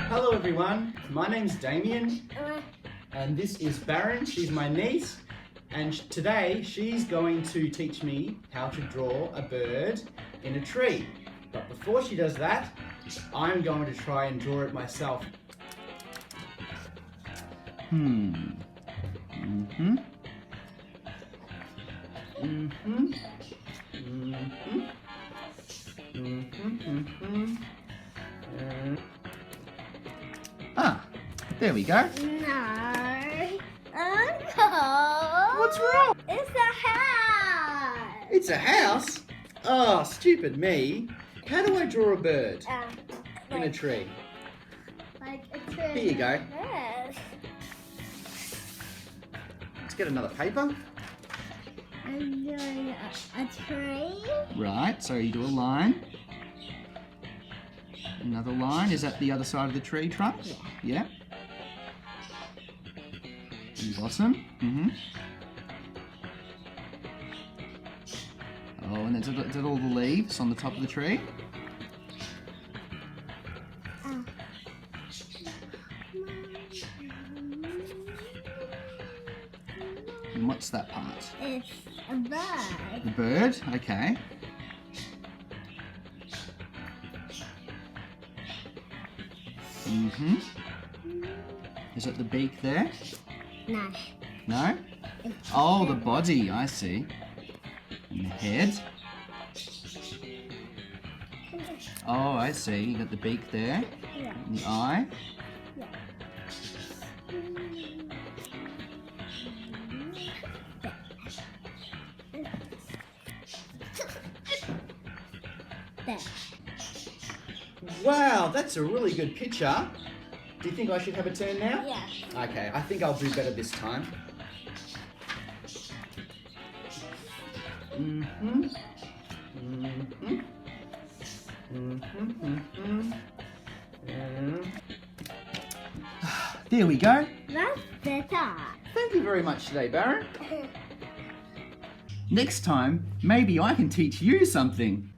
Hello everyone, my name's Damien and this is Baron. She's my niece and today she's going to teach me how to draw a bird in a tree. But before she does that, I'm going to try and draw it myself. Ah, there we go. No. Uncle. What's wrong? It's a house. It's a house? Oh, stupid me. How do I draw a bird in a tree? Like a tree. Here you go. Yes. Let's get another paper. I'm doing a tree. Right, so you do a line. Another line. Is that the other side of the tree trunk? Yeah. Awesome. Oh, and is it all the leaves on the top of the tree? And what's that part? It's a bird. The bird? Okay. Is it the beak there? No. No? Oh, the body, I see. And the head. Oh, I see. You got the beak there. Yeah. And the eye. Yeah. There. Wow, that's a really good picture. Do you think I should have a turn now? Yeah. Okay, I think I'll do better this time. There we go. That's better. Thank you very much today, Baron. Next time, maybe I can teach you something.